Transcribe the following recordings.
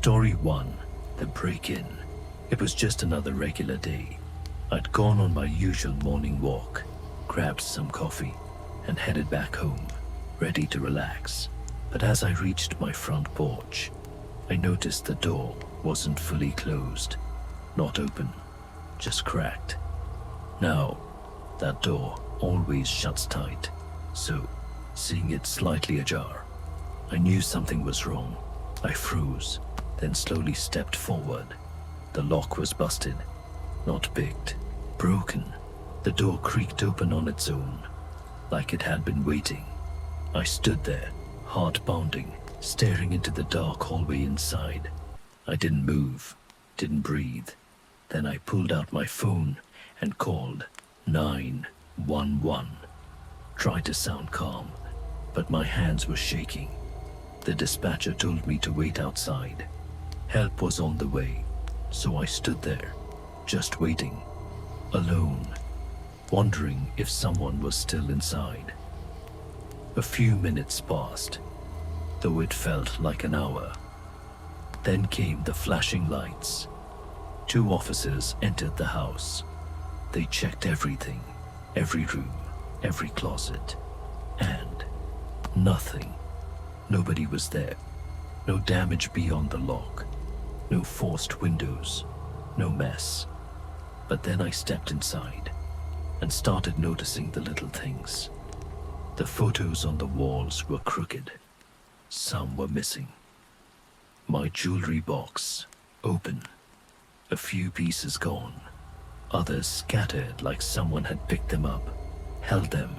Story 1. The Break-In. It was just another regular day. I'd gone on my usual morning walk, grabbed some coffee, and headed back home, ready to relax. But as I reached my front porch, I noticed the door wasn't fully closed. Not open, just cracked. Now, that door always shuts tight, so, seeing it slightly ajar, I knew something was wrong. I froze, then slowly stepped forward. The lock was busted, not picked, broken. The door creaked open on its own, like it had been waiting. I stood there, heart pounding, staring into the dark hallway inside. I didn't move, didn't breathe. Then I pulled out my phone and called 911. Tried to sound calm, but my hands were shaking. The dispatcher told me to wait outside. Help was on the way, so I stood there, just waiting, alone, wondering if someone was still inside. A few minutes passed, though it felt like an hour. Then came the flashing lights. 2 officers entered the house. They checked everything, every room, every closet, and nothing. Nobody was there. No damage beyond the lock. No forced windows. No mess. But then I stepped inside and started noticing the little things. The photos on the walls were crooked. Some were missing. My jewelry box, open. A few pieces gone. Others scattered like someone had picked them up, held them,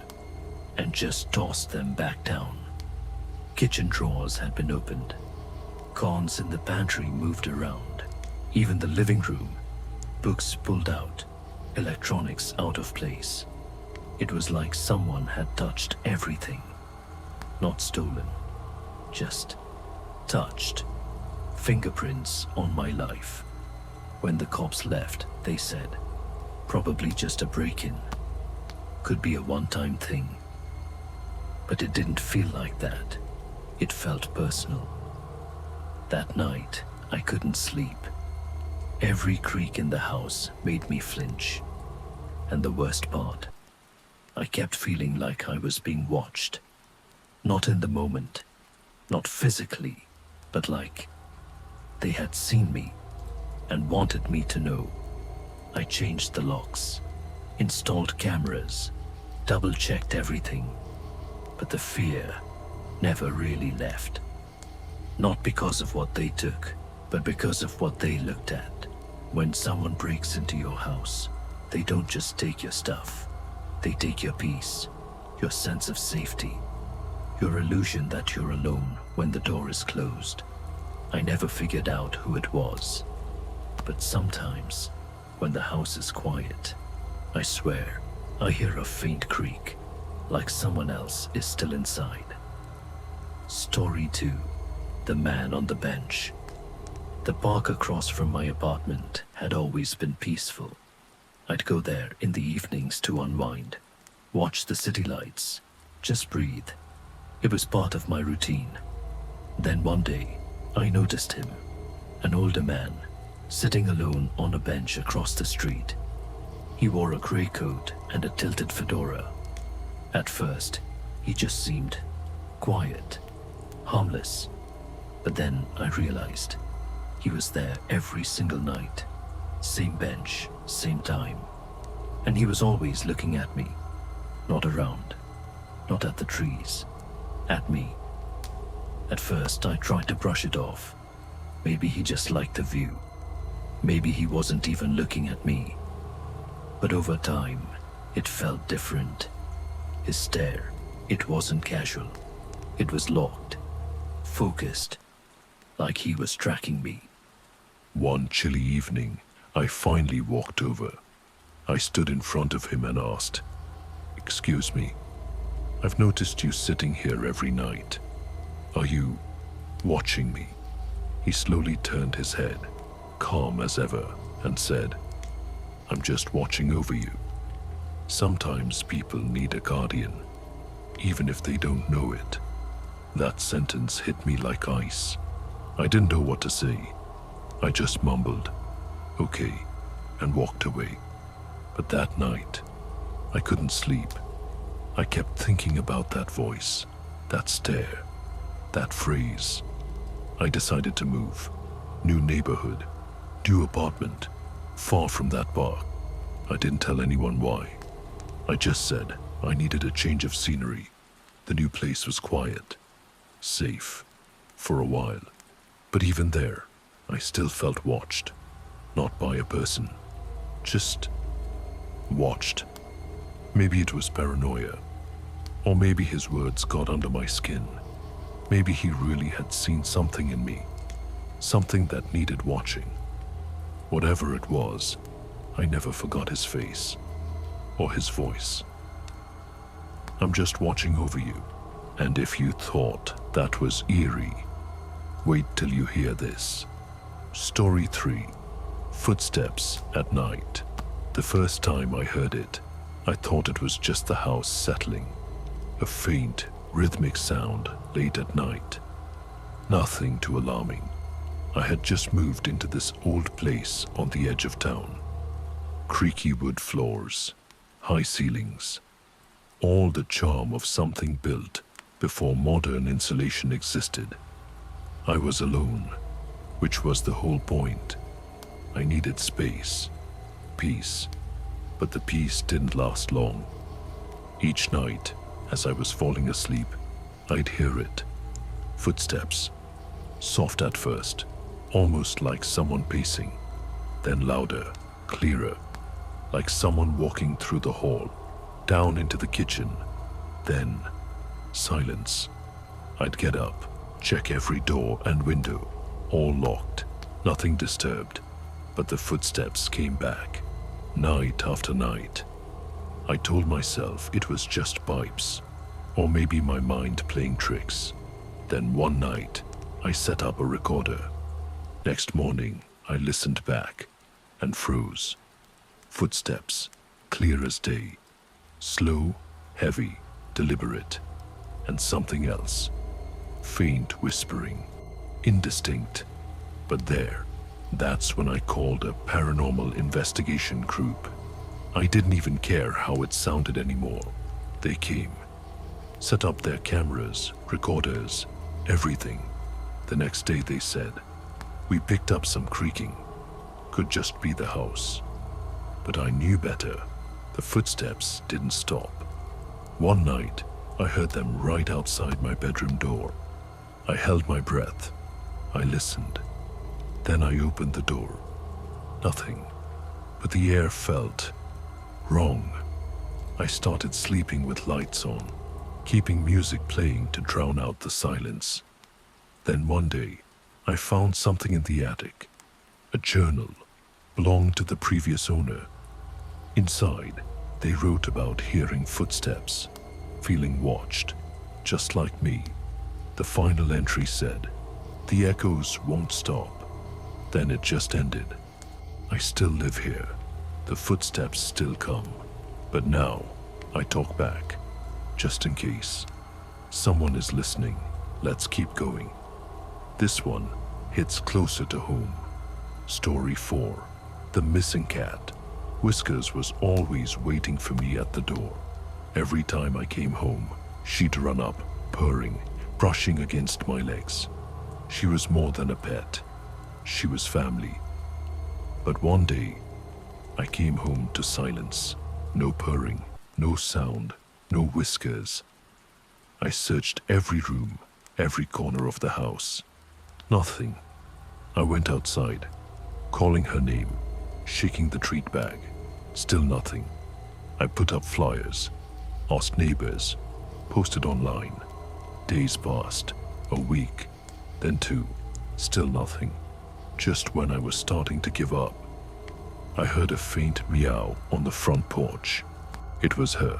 and just tossed them back down. Kitchen drawers had been opened. Cons in the pantry moved around. Even the living room. Books pulled out. Electronics out of place. It was like someone had touched everything. Not stolen. Just touched. Fingerprints on my life. When the cops left, they said, probably just a break-in. Could be a one-time thing. But it didn't feel like that. It felt personal. That night, I couldn't sleep. Every creak in the house made me flinch. And the worst part, I kept feeling like I was being watched. Not in the moment, not physically, but like they had seen me and wanted me to know. I changed the locks, installed cameras, double-checked everything, but the fear never really left. Not because of what they took, but because of what they looked at. When someone breaks into your house, they don't just take your stuff. They take your peace, your sense of safety, your illusion that you're alone when the door is closed. I never figured out who it was. But sometimes, when the house is quiet, I swear, I hear a faint creak, like someone else is still inside. Story 2. The Man on the Bench. The park across from my apartment had always been peaceful. I'd go there in the evenings to unwind, watch the city lights, just breathe. It was part of my routine. Then one day, I noticed him, an older man, sitting alone on a bench across the street. He wore a gray coat and a tilted fedora. At first, he just seemed quiet, harmless. But then I realized he was there every single night. Same bench, same time. And he was always looking at me. Not around, not at the trees, at me. At first, I tried to brush it off. Maybe he just liked the view. Maybe he wasn't even looking at me. But over time, it felt different. His stare, it wasn't casual. It was locked, focused, like he was tracking me. One chilly evening, I finally walked over. I stood in front of him and asked, "Excuse me, I've noticed you sitting here every night. Are you watching me?" He slowly turned his head, calm as ever, and said, "I'm just watching over you. Sometimes people need a guardian, even if they don't know it." That sentence hit me like ice. I didn't know what to say. I just mumbled, "Okay," and walked away. But that night, I couldn't sleep. I kept thinking about that voice, that stare, that phrase. I decided to move. New neighborhood, new apartment, far from that bar. I didn't tell anyone why. I just said I needed a change of scenery. The new place was quiet, safe, for a while. But even there, I still felt watched. Not by a person, just watched. Maybe it was paranoia, or maybe his words got under my skin. Maybe he really had seen something in me, something that needed watching. Whatever it was, I never forgot his face or his voice. I'm just watching over you, and if you thought that was eerie, wait till you hear this. Story 3. Footsteps at night. The first time I heard it, I thought it was just the house settling. A faint, rhythmic sound late at night. Nothing too alarming. I had just moved into this old place on the edge of town. Creaky wood floors, high ceilings, all the charm of something built before modern insulation existed. I was alone, which was the whole point. I needed space, peace, but the peace didn't last long. Each night, as I was falling asleep, I'd hear it. Footsteps, soft at first, almost like someone pacing, then louder, clearer, like someone walking through the hall, down into the kitchen, then silence. I'd get up, check every door and window, all locked, nothing disturbed, but the footsteps came back, night after night. I told myself it was just pipes, or maybe my mind playing tricks. Then one night, I set up a recorder. Next morning, I listened back and froze. Footsteps, clear as day, slow, heavy, deliberate, and something else. Faint whispering, indistinct, but there. That's when I called a paranormal investigation group. I didn't even care how it sounded anymore. They came, set up their cameras, recorders, everything. The next day they said, we picked up some creaking. Could just be the house. But I knew better. The footsteps didn't stop. One night, I heard them right outside my bedroom door. I held my breath. I listened. Then I opened the door. Nothing. But the air felt wrong. I started sleeping with lights on, keeping music playing to drown out the silence. Then one day, I found something in the attic. A journal, belonged to the previous owner. Inside, they wrote about hearing footsteps, feeling watched, just like me. The final entry said, the echoes won't stop. Then it just ended. I still live here. The footsteps still come. But now, I talk back, just in case. Someone is listening. Let's keep going. This one hits closer to home. Story 4. The missing cat. Whiskers was always waiting for me at the door. Every time I came home, she'd run up, purring, brushing against my legs. She was more than a pet. She was family. But one day, I came home to silence. No purring, no sound, no whiskers. I searched every room, every corner of the house. Nothing. I went outside, calling her name, shaking the treat bag. Still nothing. I put up flyers, asked neighbors, posted online. Days passed, a week, then 2. Still nothing. Just when I was starting to give up, I heard a faint meow on the front porch. It was her,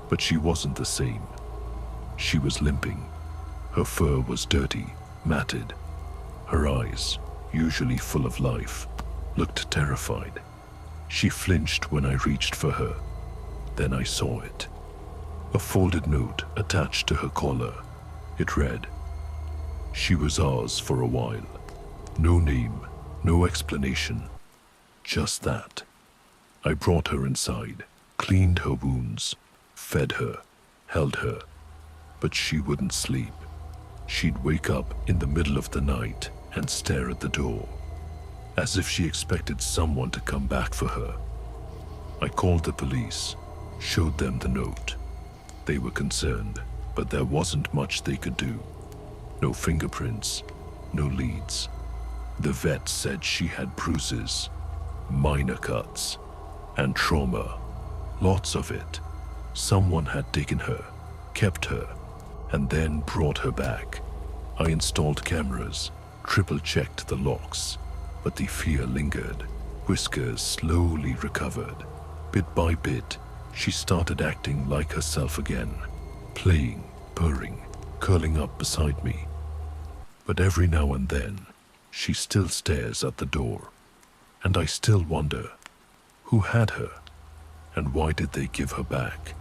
but she wasn't the same. She was limping. Her fur was dirty, matted. Her eyes, usually full of life, looked terrified. She flinched when I reached for her. Then I saw it. A folded note attached to her collar. It read, She was ours for a while. No name, no explanation. Just that. I brought her inside, cleaned her wounds, fed her, held her. But she wouldn't sleep. She'd wake up in the middle of the night and stare at the door, as if she expected someone to come back for her. I called the police, showed them the note. They were concerned, but there wasn't much they could do. No fingerprints, no leads. The vet said she had bruises, minor cuts, and trauma. Lots of it. Someone had taken her, kept her, and then brought her back. I installed cameras, triple-checked the locks, but the fear lingered. Whiskers slowly recovered. Bit by bit, she started acting like herself again, playing, purring, curling up beside me. But every now and then, she still stares at the door, and I still wonder, who had her, and why did they give her back?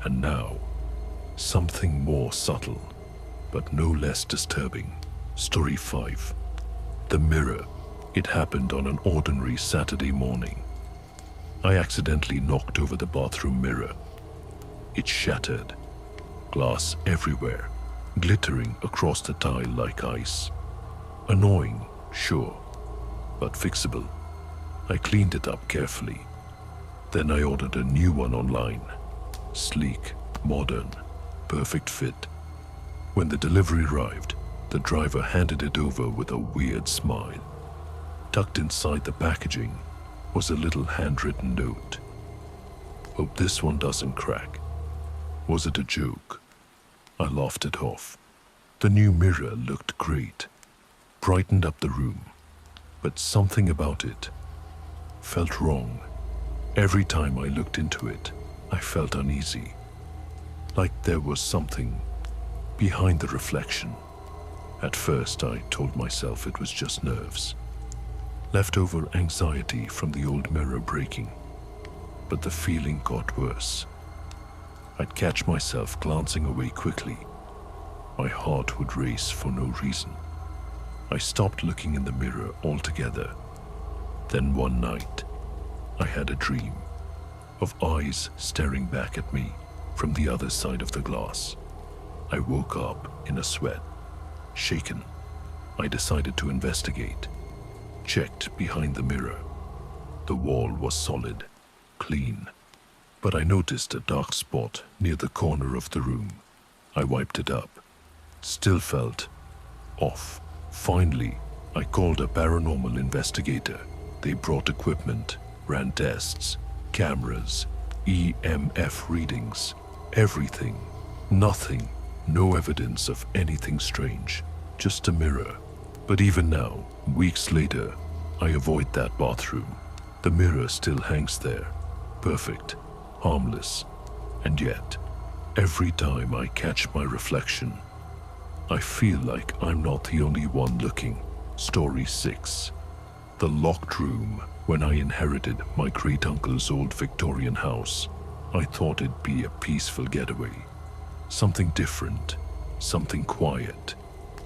And now, something more subtle, but no less disturbing. Story 5. The mirror. It happened on an ordinary Saturday morning. I accidentally knocked over the bathroom mirror. It shattered. Glass everywhere, glittering across the tile like ice. Annoying, sure, but fixable. I cleaned it up carefully. Then I ordered a new one online. Sleek, modern, perfect fit. When the delivery arrived, the driver handed it over with a weird smile. Tucked inside the packaging was a little handwritten note. Hope this one doesn't crack. Was it a joke? I laughed it off. The new mirror looked great, brightened up the room, but something about it felt wrong. Every time I looked into it, I felt uneasy, like there was something behind the reflection. At first, I told myself it was just nerves, leftover anxiety from the old mirror breaking, but the feeling got worse. I'd catch myself glancing away quickly. My heart would race for no reason. I stopped looking in the mirror altogether. Then one night, I had a dream of eyes staring back at me from the other side of the glass. I woke up in a sweat, shaken. I decided to investigate. Checked behind the mirror. The wall was solid, clean, but I noticed a dark spot near the corner of the room. I wiped it up. Still felt off. Finally, I called a paranormal investigator. They brought equipment, ran tests, cameras, EMF readings, everything. Nothing, no evidence of anything strange, just a mirror. But even now, weeks later, I avoid that bathroom. The mirror still hangs there, perfect, harmless, and yet, every time I catch my reflection, I feel like I'm not the only one looking. Story 6. The locked room. When I inherited my great-uncle's old Victorian house, I thought it'd be a peaceful getaway. Something different, something quiet.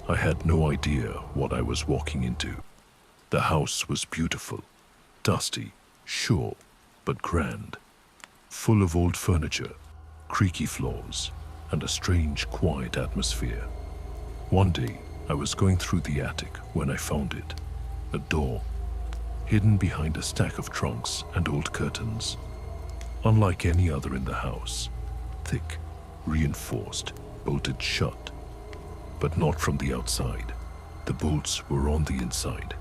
I had no idea what I was walking into. The house was beautiful, dusty, sure, but grand. Full of old furniture, creaky floors, and a strange, quiet atmosphere. One day, I was going through the attic when I found it. A door, hidden behind a stack of trunks and old curtains. Unlike any other in the house, thick, reinforced, bolted shut. But not from the outside. The bolts were on the inside.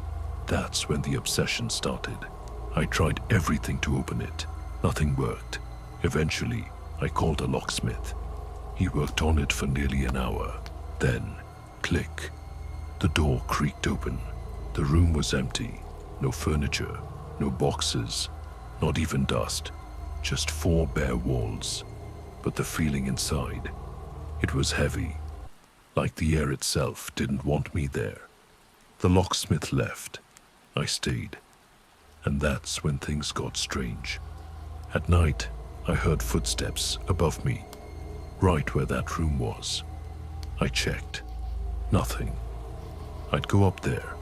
That's when the obsession started. I tried everything to open it. Nothing worked. Eventually, I called a locksmith. He worked on it for nearly an hour. Then, click. The door creaked open. The room was empty. No furniture, no boxes, not even dust. Just 4 bare walls. But the feeling inside, it was heavy. Like the air itself didn't want me there. The locksmith left. I stayed. And that's when things got strange. At night, I heard footsteps above me, right where that room was. I checked. Nothing. I'd go up there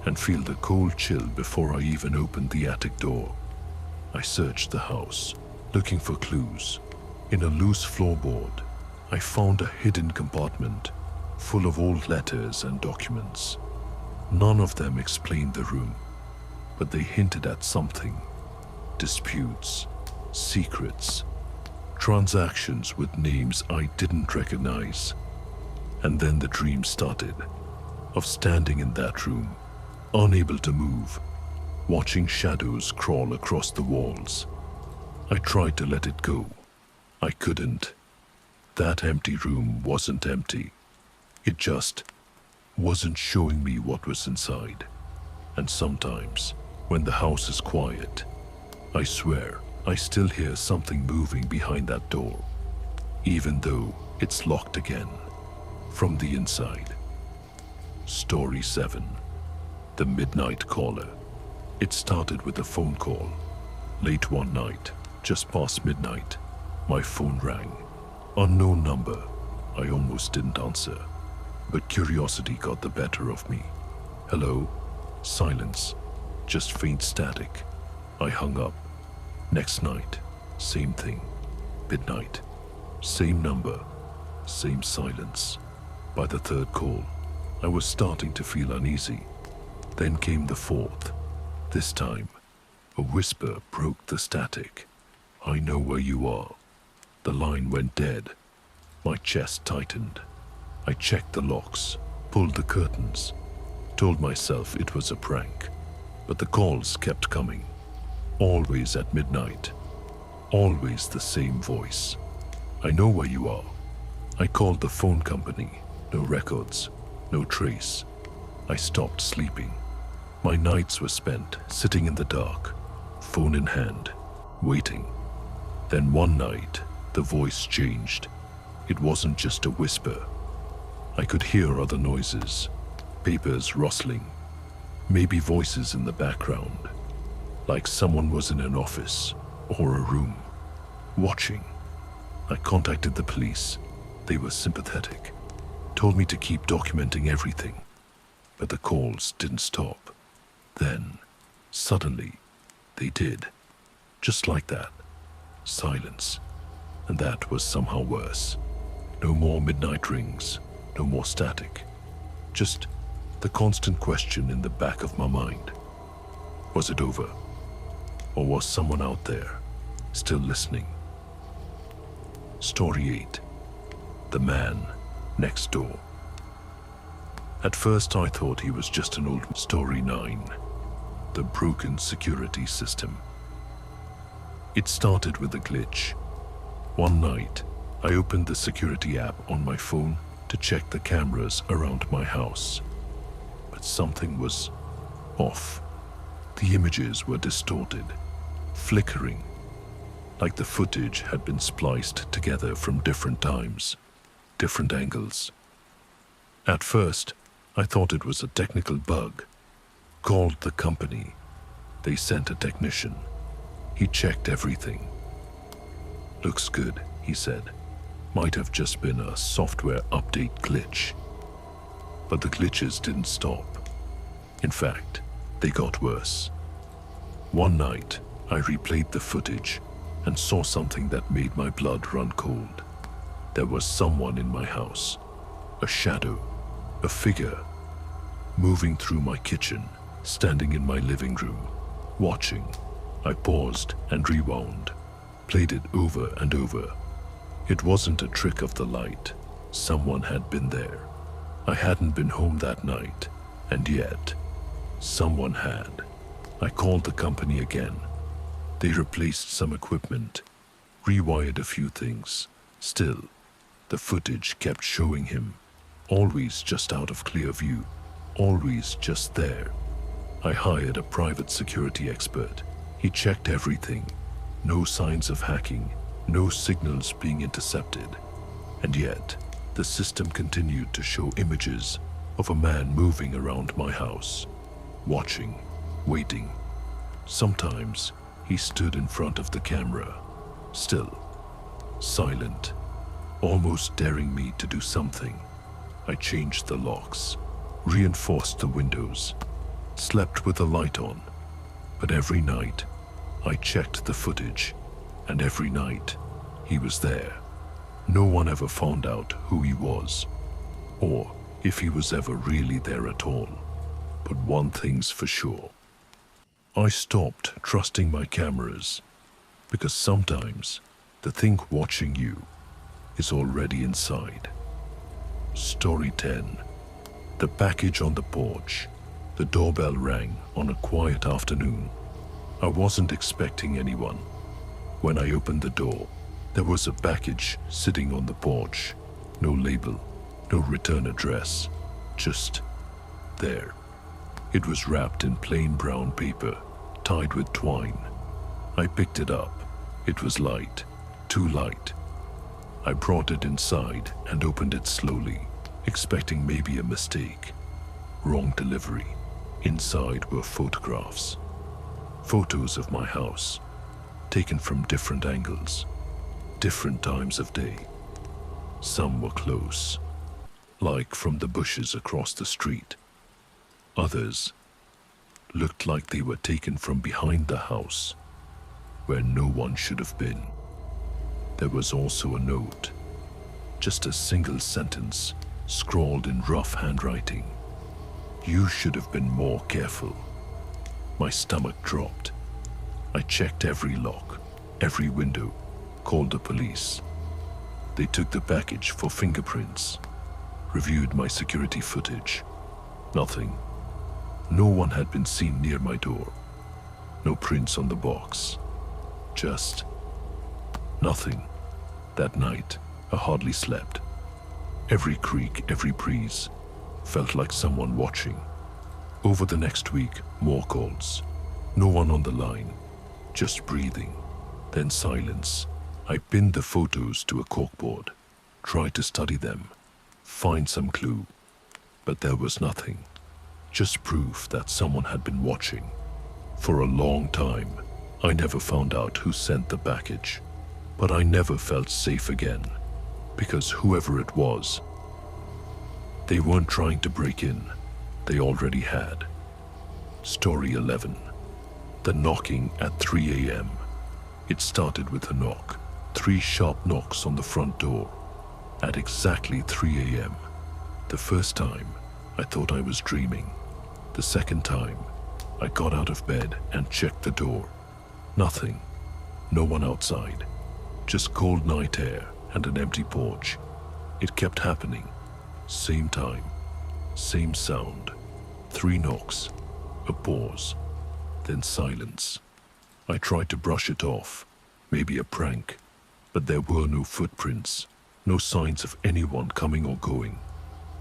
and feel the cold chill before I even opened the attic door. I searched the house, looking for clues. In a loose floorboard, I found a hidden compartment full of old letters and documents. None of them explained the room, but they hinted at something. Disputes, secrets, transactions with names I didn't recognize. And then the dream started, of standing in that room, unable to move, watching shadows crawl across the walls. I tried to let it go. I couldn't. That empty room wasn't empty. It just wasn't showing me what was inside. And sometimes, when the house is quiet, I swear I still hear something moving behind that door, even though it's locked again, from the inside. Story 7. The Midnight Caller. It started with a phone call. Late one night, just past midnight, my phone rang. Unknown number. I almost didn't answer, but curiosity got the better of me. Hello? Silence. Just faint static. I hung up. Next night, same thing. Midnight. Same number. Same silence. By the third call, I was starting to feel uneasy. Then came the fourth. This time, a whisper broke the static. I know where you are. The line went dead. My chest tightened. I checked the locks, pulled the curtains, told myself it was a prank. But the calls kept coming. Always at midnight. Always the same voice. I know where you are. I called the phone company. No records. No trace. I stopped sleeping. My nights were spent sitting in the dark, phone in hand, waiting. Then one night, the voice changed. It wasn't just a whisper. I could hear other noises, papers rustling, maybe voices in the background, like someone was in an office or a room, watching. I contacted the police. They were sympathetic, told me to keep documenting everything, but the calls didn't stop. Then, suddenly, they did. Just like that. Silence. And that was somehow worse. No more midnight rings, no more static. Just the constant question in the back of my mind. Was it over? Or was someone out there, still listening? Story 8. The Man Next Door. At first I thought he was just an old Story 9. The broken security system. It started with a glitch. One night, I opened the security app on my phone to check the cameras around my house. But something was off. The images were distorted, flickering, like the footage had been spliced together from different times, different angles. At first, I thought it was a technical bug. Called the company. They sent a technician. He checked everything. Looks good, he said. Might have just been a software update glitch. But the glitches didn't stop. In fact, they got worse. One night, I replayed the footage and saw something that made my blood run cold. There was someone in my house. A shadow, a figure, moving through my kitchen, standing in my living room, watching. I paused and rewound, played it over and over. It wasn't a trick of the light. Someone had been there. I hadn't been home that night, and yet, someone had. I called the company again. They replaced some equipment, rewired a few things. Still, the footage kept showing him, always just out of clear view, always just there. I hired a private security expert. He checked everything. No signs of hacking, no signals being intercepted. And yet, the system continued to show images of a man moving around my house, watching, waiting. Sometimes, he stood in front of the camera, still, silent, almost daring me to do something. I changed the locks, reinforced the windows, slept with the light on. But every night, I checked the footage, and every night, he was there. No one ever found out who he was, or if he was ever really there at all. But one thing's for sure. I stopped trusting my cameras, because sometimes the thing watching you is already inside. Story 10. The package on the porch. The doorbell rang on a quiet afternoon. I wasn't expecting anyone. When I opened the door, there was a package sitting on the porch. No label, no return address, just there. It was wrapped in plain brown paper, tied with twine. I picked it up. It was light, too light. I brought it inside and opened it slowly, expecting maybe a mistake. Wrong delivery. Inside were photographs. Photos of my house, taken from different angles, different times of day. Some were close, like from the bushes across the street. Others looked like they were taken from behind the house, where no one should have been. There was also a note, just a single sentence, scrawled in rough handwriting. You should have been more careful. My stomach dropped. I checked every lock, every window, called the police. They took the package for fingerprints, reviewed my security footage. Nothing. No one had been seen near my door. No prints on the box. Just nothing. That night, I hardly slept. Every creak, every breeze felt like someone watching. Over the next week, more calls. No one on the line, just breathing. Then silence. I pinned the photos to a corkboard, tried to study them, find some clue. But there was nothing. Just proof that someone had been watching. For a long time, I never found out who sent the package. But I never felt safe again, because whoever it was, they weren't trying to break in. They already had. Story 11. The knocking at 3 a.m. It started with a knock. 3 sharp knocks on the front door at exactly 3 a.m. The first time, I thought I was dreaming. The second time, I got out of bed and checked the door. Nothing. No one outside. Just cold night air and an empty porch. It kept happening. Same time, same sound. 3 knocks, a pause, then silence. I tried to brush it off, maybe a prank, but there were no footprints, no signs of anyone coming or going.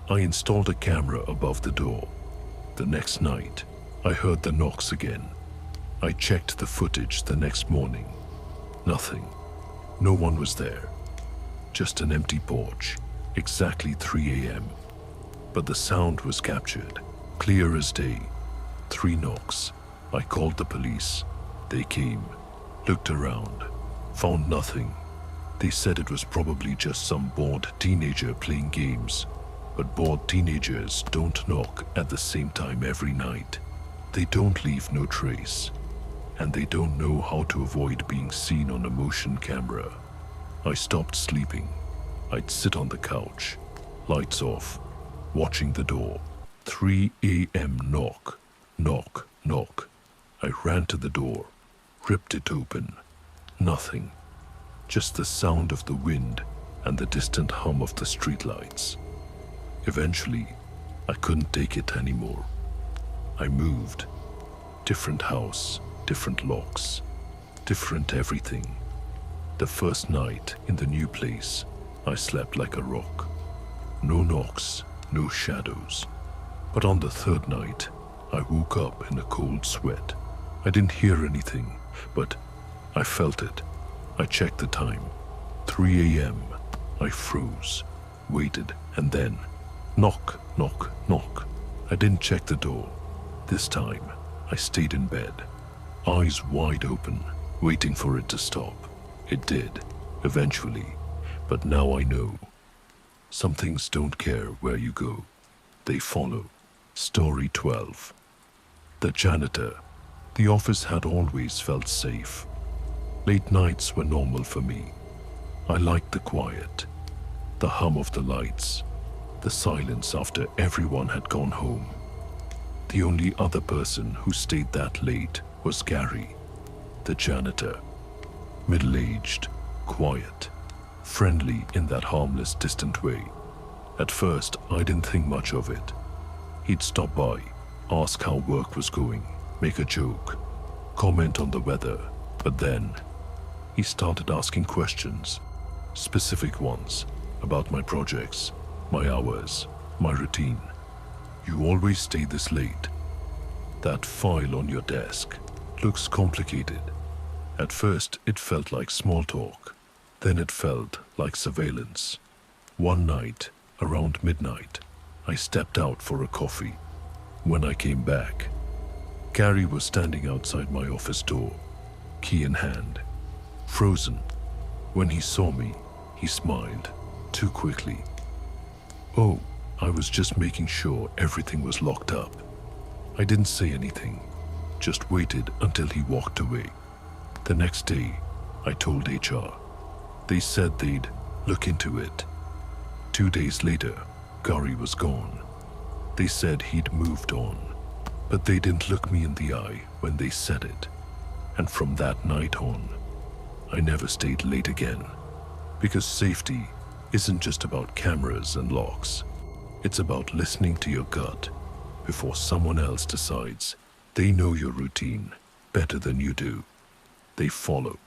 I installed a camera above the door. The next night, I heard the knocks again. I checked the footage the next morning. Nothing. No one was there. Just an empty porch, exactly 3 a.m. But the sound was captured, clear as day. 3 knocks. I called the police. They came, looked around, found nothing. They said it was probably just some bored teenager playing games. But bored teenagers don't knock at the same time every night. They don't leave no trace. And they don't know how to avoid being seen on a motion camera. I stopped sleeping. I'd sit on the couch, lights off, watching the door. 3 a.m. knock, knock, knock. I ran to the door, ripped it open. Nothing. Just the sound of the wind and the distant hum of the streetlights. Eventually, I couldn't take it anymore. I moved. Different house, different locks, different everything. The first night in the new place, I slept like a rock. No knocks, no shadows. But on the 3rd night, I woke up in a cold sweat. I didn't hear anything, but I felt it. I checked the time. 3 a.m. I froze, waited, and then knock, knock, knock. I didn't check the door. This time, I stayed in bed, eyes wide open, waiting for it to stop. It did, eventually, but now I know. Some things don't care where you go. They follow. Story 12. The janitor. The office had always felt safe. Late nights were normal for me. I liked the quiet, the hum of the lights, the silence after everyone had gone home. The only other person who stayed that late was Gary, the janitor. Middle-aged, quiet, friendly in that harmless, distant way. At first, I didn't think much of it. He'd stop by, ask how work was going, make a joke, comment on the weather, but then he started asking questions, specific ones, about my projects, my hours, my routine. You always stay this late. That file on your desk looks complicated. At first, it felt like small talk. Then it felt like surveillance. One night, around midnight, I stepped out for a coffee. When I came back, Gary was standing outside my office door, key in hand, frozen. When he saw me, he smiled, too quickly. "Oh, I was just making sure everything was locked up." I didn't say anything, just waited until he walked away. The next day, I told HR. They said they'd look into it. 2 days later, Gary was gone. They said he'd moved on, but they didn't look me in the eye when they said it. And from that night on, I never stayed late again. Because safety isn't just about cameras and locks. It's about listening to your gut before someone else decides they know your routine better than you do. They follow.